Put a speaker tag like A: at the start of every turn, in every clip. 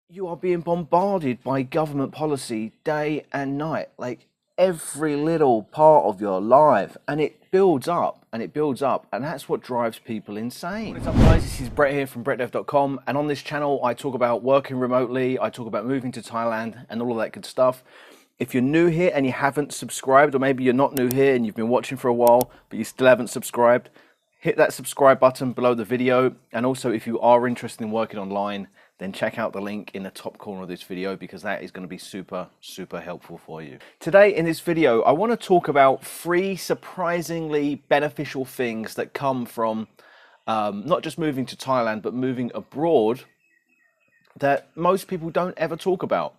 A: You are being bombarded by government policy day and night, like every little part of your life, and it builds up and it builds up, and that's what drives people insane. What's up, guys? This is Brett here from brettdev.com, and on this channel I talk about working remotely, I talk about moving to Thailand and all of that good stuff. If you're new here and you haven't subscribed, or maybe you're not new here and you've been watching for a while but you still haven't subscribed, hit that subscribe button below the video. And also, if you are interested in working online, then check out the link in the top corner of this video, because that is going to be super helpful for you. Today in this video, I want to talk about 3 surprisingly beneficial things that come from not just moving to Thailand, but moving abroad, that most people don't ever talk about.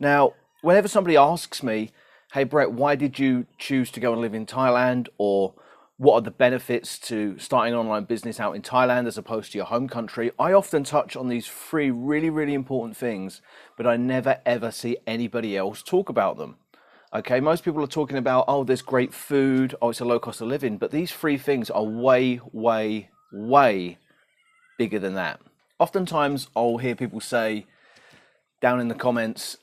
A: Now, whenever somebody asks me, hey Brett, why did you choose to go and live in Thailand? Or what are the benefits to starting an online business out in Thailand as opposed to your home country? I often touch on these 3 really important things, but I never ever see anybody else talk about them. Okay, most people are talking about, oh, there's great food, oh, it's a low cost of living, but these 3 things are way bigger than that. Oftentimes I'll hear people say down in the comments,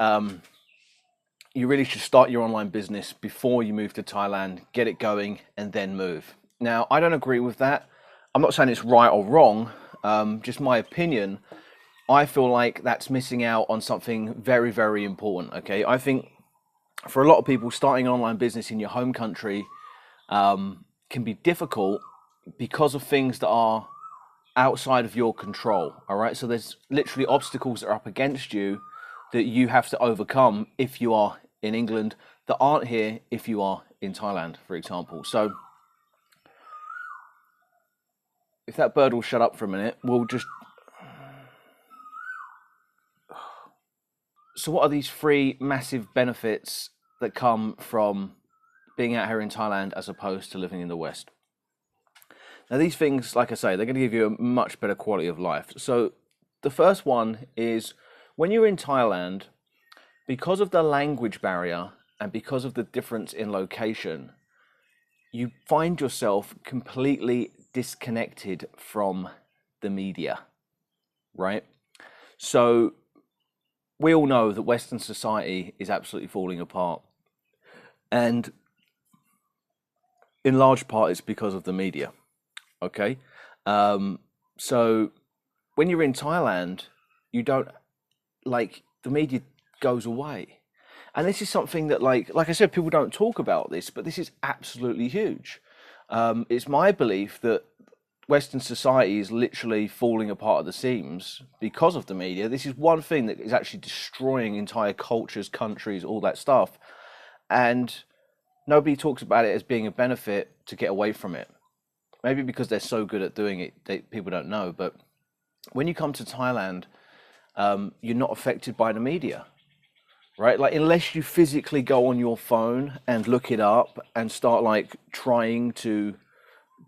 A: you really should start your online business before you move to Thailand, get it going, and then move. Now, I don't agree with that. I'm not saying it's right or wrong, just my opinion. I feel like that's missing out on something very important, okay? I think for a lot of people, starting an online business in your home country can be difficult because of things that are outside of your control, all right? So there's literally obstacles that are up against you that you have to overcome if you are in England that aren't here if you are in Thailand, for example. So if that bird will shut up for a minute, we'll just... So what are these 3 massive benefits that come from being out here in Thailand as opposed to living in the West? Now, these things, like I say, they're going to give you a much better quality of life. So the first one is, when you're in Thailand, because of the language barrier and because of the difference in location, you find yourself completely disconnected from the media, right? So we all know that Western society is absolutely falling apart. And in large part, it's because of the media, okay? So when you're in Thailand, you don't, like, the media goes away. And this is something that, like I said, people don't talk about this, but this is absolutely huge. It's my belief that Western society is literally falling apart at the seams because of the media. This is one thing that is actually destroying entire cultures, countries, all that stuff. And nobody talks about it as being a benefit to get away from it. Maybe because they're so good at doing it, people don't know. But when you come to Thailand, you're not affected by the media, right? Like, unless you physically go on your phone and look it up and start like trying to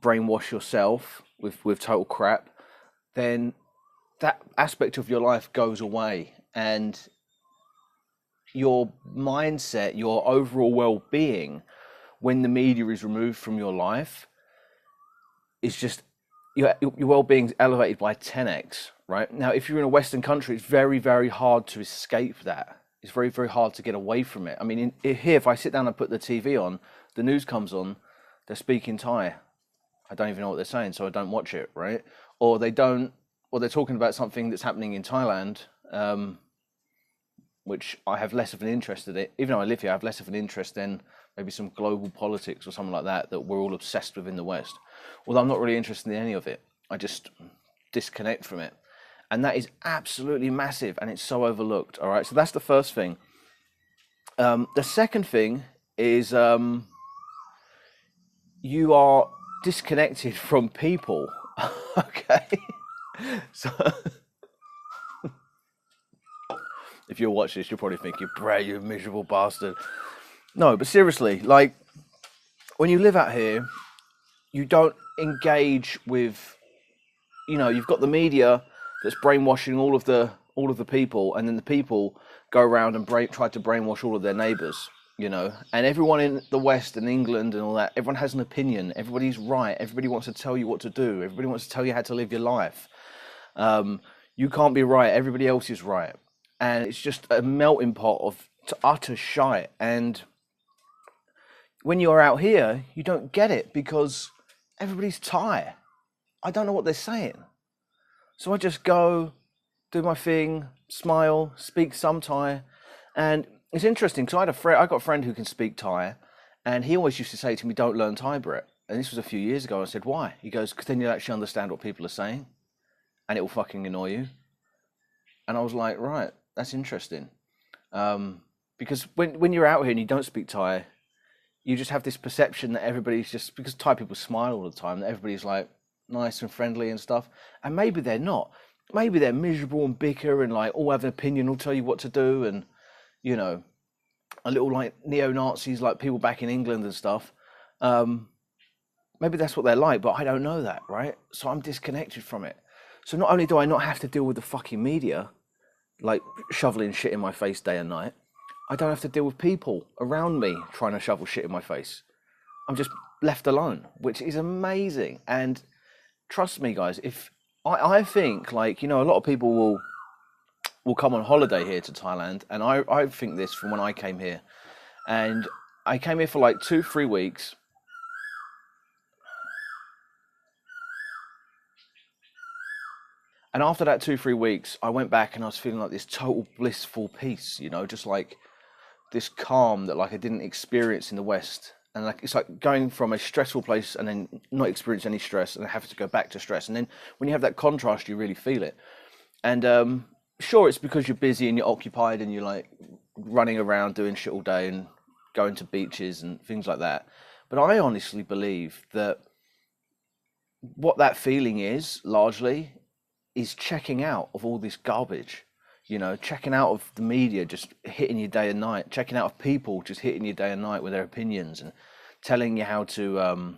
A: brainwash yourself with total crap, then that aspect of your life goes away, and your mindset, your overall well-being, when the media is removed from your life, is just, your well-being is elevated by 10x, right? Now, if you're in a Western country, it's very hard to escape that. It's very hard to get away from it. I mean, here, if I sit down and put the TV on, the news comes on, they're speaking Thai. I don't even know what they're saying, so I don't watch it, right? Or they're talking about something that's happening in Thailand, which I have less of an interest in it. Even though I live here, I have less of an interest in maybe some global politics or something like that we're all obsessed with in the West. Although I'm not really interested in any of it. I just disconnect from it. And that is absolutely massive, and it's so overlooked, all right? So that's the first thing. The second thing is you are disconnected from people, okay? So if you watch this, you'll probably think, Bray, you miserable bastard. No, but seriously, like, when you live out here, you don't engage with, you've got the media that's brainwashing all of the people, and then the people go around and try to brainwash all of their neighbors, and everyone in the West and England and all that, everyone has an opinion, everybody's right, everybody wants to tell you what to do, everybody wants to tell you how to live your life. You can't be right, everybody else is right. and it's just a melting pot of utter shite. And when you're out here, you don't get it because everybody's Thai. I don't know what they're saying. So I just go, do my thing, smile, speak some Thai. And it's interesting because I got a friend who can speak Thai, and he always used to say to me, don't learn Thai, Brett. And this was a few years ago. I said, why? He goes, because then you'll actually understand what people are saying, and it will fucking annoy you. And I was like, right, that's interesting. Because when you're out here and you don't speak Thai, you just have this perception that everybody's just, because Thai people smile all the time, that everybody's like nice and friendly and stuff. And maybe they're not. Maybe they're miserable and bicker and like all have an opinion, will tell you what to do, and you know, a little like neo-Nazis, like people back in England and stuff. Maybe that's what they're like, but I don't know that, right? So I'm disconnected from it. So not only do I not have to deal with the fucking media, like shoveling shit in my face day and night, I don't have to deal with people around me trying to shovel shit in my face. I'm just left alone, which is amazing. And trust me, guys, if I think, like, you know, a lot of people will come on holiday here to Thailand, and I think this from when I came here. And I came here for like 2-3 weeks. And after that 2-3 weeks, I went back and I was feeling like this total blissful peace, you know, just like this calm that like I didn't experience in the West. And like it's like going from a stressful place and then not experience any stress and having to go back to stress. And then when you have that contrast, you really feel it. And sure, it's because you're busy and you're occupied and you're like running around doing shit all day and going to beaches and things like that. But I honestly believe that what that feeling is largely is checking out of all this garbage, you know, checking out of the media just hitting you day and night, checking out of people just hitting you day and night with their opinions and telling you how to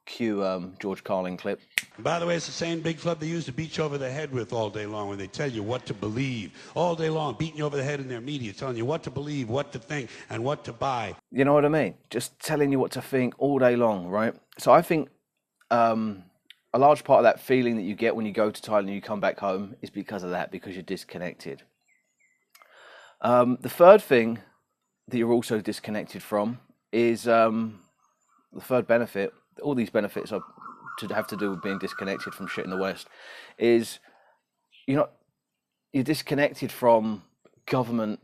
A: cue George Carlin clip.
B: By the way, it's the same big club they used to beat you over the head with all day long when they tell you what to believe. All day long, beating you over the head in their media, telling you what to believe, what to think, and what to buy.
A: You know what I mean? Just telling you what to think all day long, right? So I think a large part of that feeling that you get when you go to Thailand and you come back home is because of that, because you're disconnected. The third thing that you're also disconnected from is the third benefit. All these benefits are to have to do with being disconnected from shit in the West. Is you're disconnected from government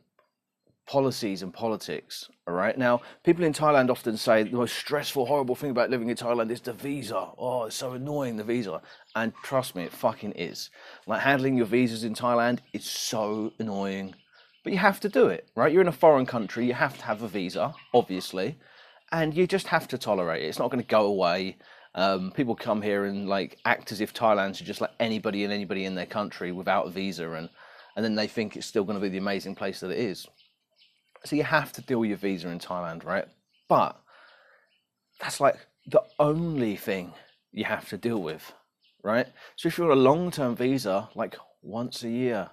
A: policies and politics. All right. Now, people in Thailand often say the most stressful, horrible thing about living in Thailand is the visa. Oh, it's so annoying, the visa. And trust me, it fucking is. Like handling your visas in Thailand is so annoying, but you have to do it, right? You're in a foreign country, you have to have a visa, obviously, and you just have to tolerate it. It's not going to go away. People come here and like act as if Thailand's just like anybody in their country without a visa, and then they think it's still going to be the amazing place that it is. So you have to deal with your visa in Thailand, right? But that's like the only thing you have to deal with, right? So if you're on a long-term visa, like once a year,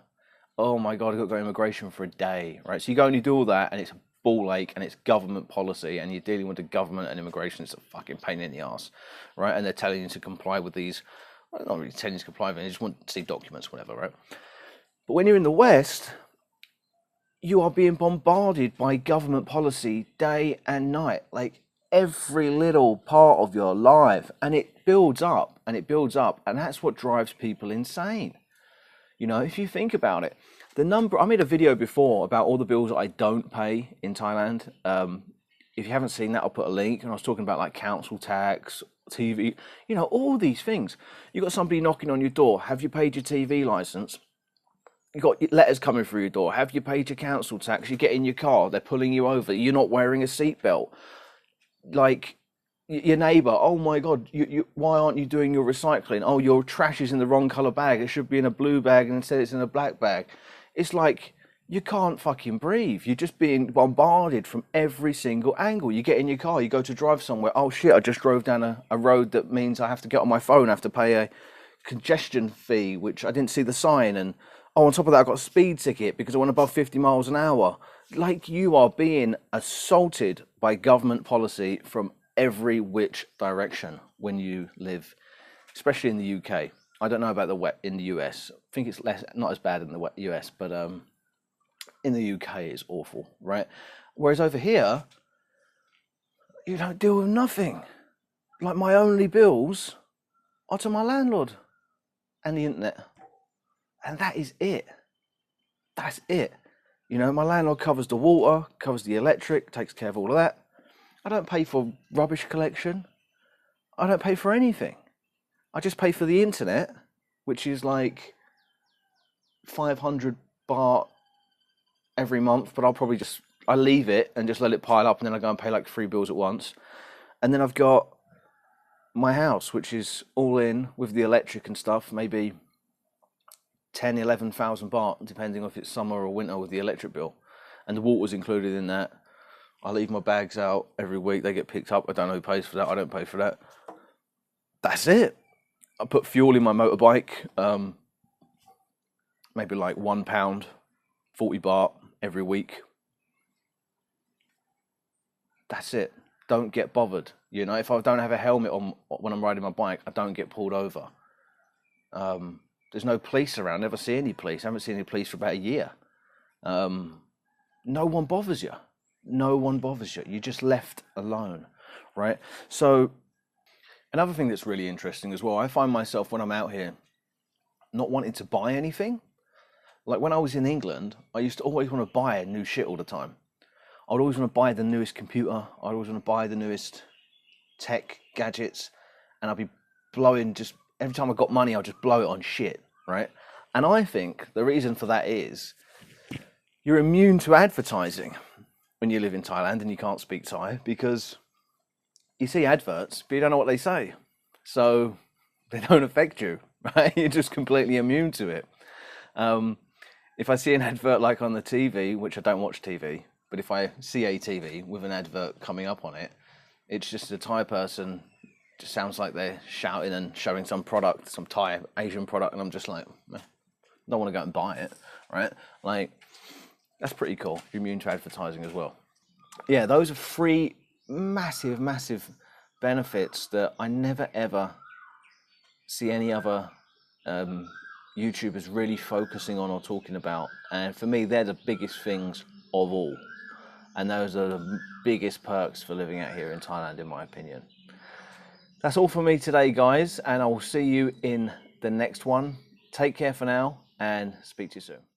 A: oh my God, I've got to go to immigration for a day, right? So you go and you do all that, and it's a ball ache, and it's government policy, and you're dealing with the government and immigration. It's a fucking pain in the ass, right? And they're telling you to comply with these, well, not really telling you to comply with it, they just want to see documents, whatever, right? But when you're in the West, you are being bombarded by government policy day and night, like every little part of your life, and it builds up and it builds up, and that's what drives people insane. You know, if you think about it, I made a video before about all the bills that I don't pay in Thailand. If you haven't seen that, I'll put a link. And I was talking about like council tax, TV, you know, all these things. You got somebody knocking on your door. Have you paid your TV license? You got letters coming through your door. Have you paid your council tax? You get in your car, they're pulling you over. You're not wearing a seatbelt. Like your neighbor, oh my God, why aren't you doing your recycling? Oh, your trash is in the wrong color bag. It should be in a blue bag, and instead it's in a black bag. It's like you can't fucking breathe. You're just being bombarded from every single angle. You get in your car, you go to drive somewhere. Oh shit, I just drove down a road that means I have to get on my phone. I have to pay a congestion fee, which I didn't see the sign. And oh, on top of that, I got a speed ticket because I went above 50 miles an hour. Like you are being assaulted by government policy from every which direction when you live, especially in the UK. I don't know about the wet in the US. I think it's not as bad in the US, but in the UK it's awful, right? Whereas over here, you don't deal with nothing. Like my only bills are to my landlord and the internet, and that is it. That's it. You know, my landlord covers the water, covers the electric, takes care of all of that. I don't pay for rubbish collection. I don't pay for anything. I just pay for the internet, which is like 500 baht every month, but I leave it and just let it pile up, and then I go and pay like 3 bills at once. And then I've got my house, which is all in with the electric and stuff, maybe 11,000 baht, depending if it's summer or winter with the electric bill. And the water's included in that. I leave my bags out every week. They get picked up. I don't know who pays for that. I don't pay for that. That's it. I put fuel in my motorbike, maybe like £1, 40 baht every week. That's it. Don't get bothered. You know, if I don't have a helmet on when I'm riding my bike, I don't get pulled over. There's no police around. Never see any police. I haven't seen any police for about a year. No one bothers you. No one bothers you. You're just left alone, right? So another thing that's really interesting as well, I find myself when I'm out here not wanting to buy anything. Like when I was in England, I used to always want to buy new shit all the time. I would always want to buy the newest computer. I'd always want to buy the newest tech gadgets, and I'd be blowing just every time I got money, I'd just blow it on shit, right? And I think the reason for that is you're immune to advertising when you live in Thailand and you can't speak Thai, because you see adverts, but you don't know what they say. So they don't affect you, right? You're just completely immune to it. If I see an advert like on the TV, which I don't watch TV, but if I see a TV with an advert coming up on it, it's just a Thai person, just sounds like they're shouting and showing some product, some Thai Asian product, and I'm just like, don't want to go and buy it, right? Like, that's pretty cool. You're immune to advertising as well. Yeah, those are 3 massive, massive benefits that I never ever see any other YouTubers really focusing on or talking about. And for me, they're the biggest things of all. And those are the biggest perks for living out here in Thailand, in my opinion. That's all for me today, guys, and I will see you in the next one. Take care for now, and speak to you soon.